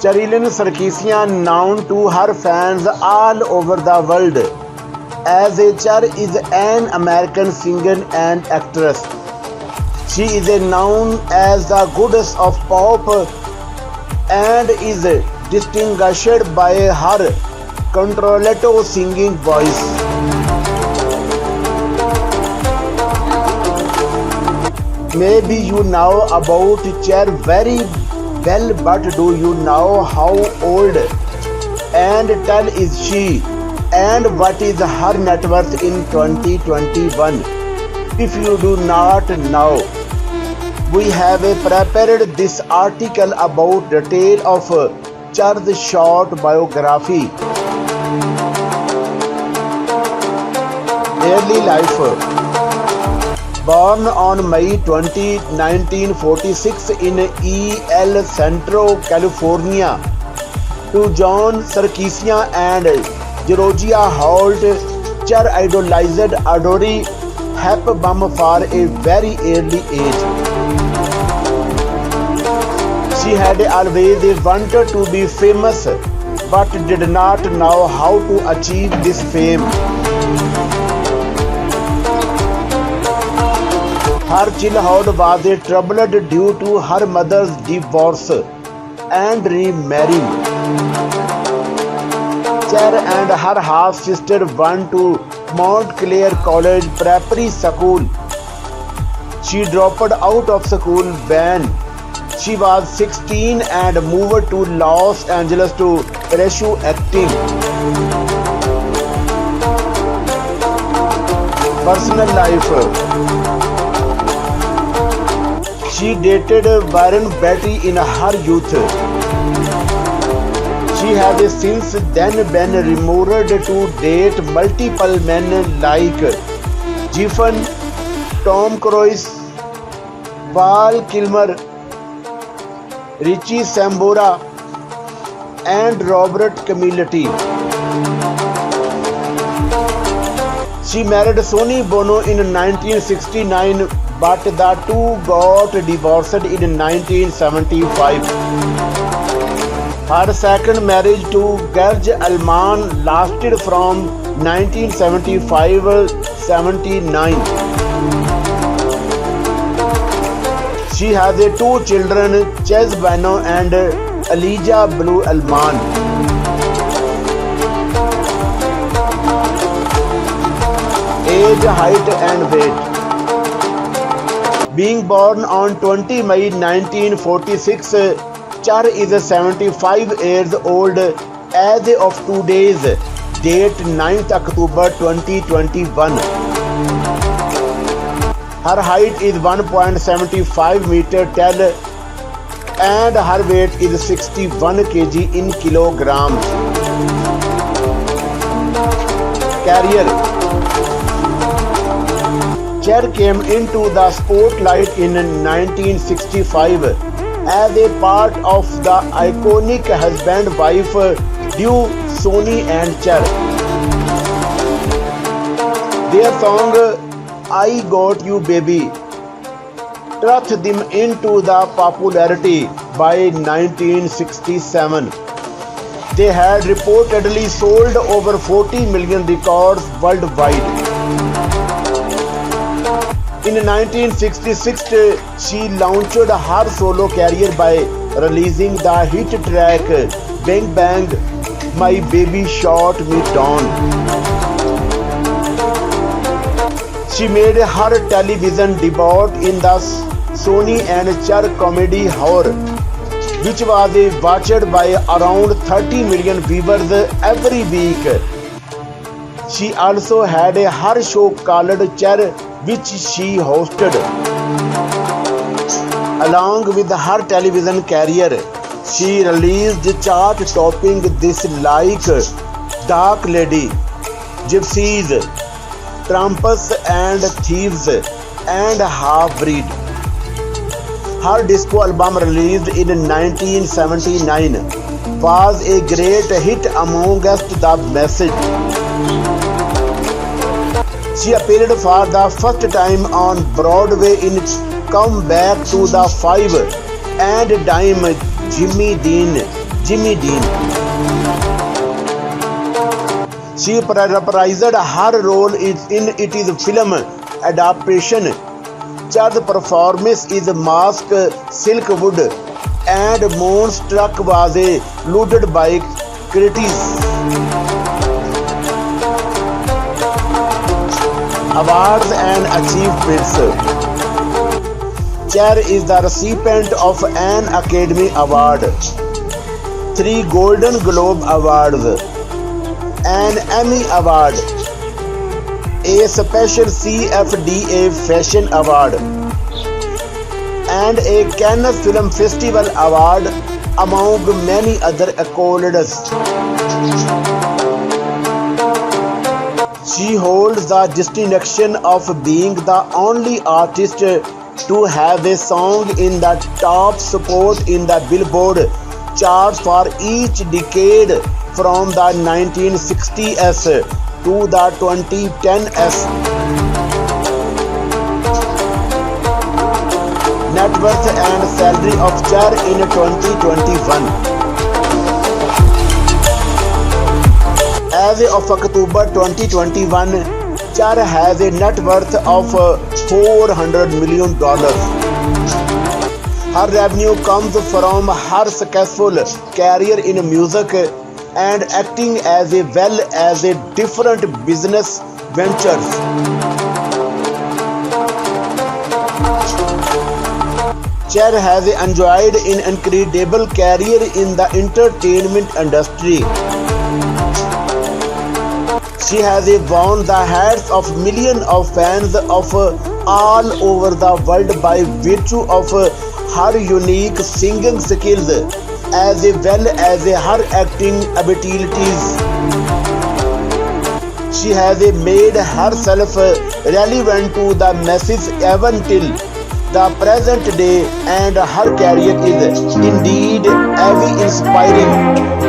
Sherilyn Sarkisian, known to her fans all over the world as Cher, is an American singer and actress. She is known as the goddess of pop and is distinguished by her contralto singing voice. Maybe you know about Cher very well, but do you know how old and tall is she and what is her net worth in 2021? If you do not know, we have prepared this article about detail of Cher's short biography. Early life. Born on May 20, 1946 in El Centro, California, to John Sarkisian and Georgia Holt, Cher idolized Audrey Hepburn for a very early age. She had always wanted to be famous, but did not know how to achieve this fame. Her childhood was troubled due to her mother's divorce and remarrying. Cher and her half-sister went to Montclair College Preparatory School. She dropped out of school when she was 16 and moved to Los Angeles to pursue acting. Personal life. She dated Warren Beatty in her youth. She has since then been rumored to date multiple men like Jeffen, Tom Cruise, Val Kilmer, Richie Sambora, and Robert Camilleri. She married Sonny Bono in 1969, but the two got divorced in 1975. Her second marriage to Gerd Allman lasted from 1975-79. She has two children, Chaz Bono and Elijah Blue Allman. Age, height and weight. Being born on 20 May 1946, Cher is 75 years old as of today's date, 9th October 2021. Her height is 1.75 meter tall and her weight is 61 kg in kilograms. Career. Cher came into the spotlight in 1965 as a part of the iconic husband-wife duo Sonny and Cher. Their song "I Got You Baby" thrust them into the popularity by 1967. They had reportedly sold over 40 million records worldwide. In 1966, she launched her solo career by releasing the hit track "Bang Bang, My Baby Shot Me Down." She made her television debut in the Sonny and Cher comedy Hour, which was watched by around 30 million viewers every week. She also had her show called Cher, which she hosted. Along with her television career, she released chart-topping discs like Dark Lady, Gypsies, Tramps and Thieves, and Half-Breed. Her disco album, released in 1979, was a great hit amongst the masses. She appeared for the first time on Broadway in Come Back to the Five and Dime Jimmy Dean. She reprised her role in it is film adaptation. Chad's performance is Mask, Silkwood, and Moonstruck was lauded by critics. Awards and achievements. Cher is the recipient of an Academy Award, 3 Golden Globe Awards, an Emmy Award, a special CFDA Fashion Award, and a Cannes Film Festival Award, among many other accolades. She holds the distinction of being the only artist to have a song in the top spot in the Billboard charts for each decade from the 1960s to the 2010s. Net worth and salary of Cher in 2021. As of October 2021, Cher has a net worth of $400 million. Her revenue comes from her successful career in music and acting as well as different business ventures. Cher has enjoyed an incredible career in the entertainment industry. She has won the hearts of millions of fans of all over the world by virtue of her unique singing skills as well as her acting abilities. She has made herself relevant to the masses even till the present day, and her career is indeed very inspiring.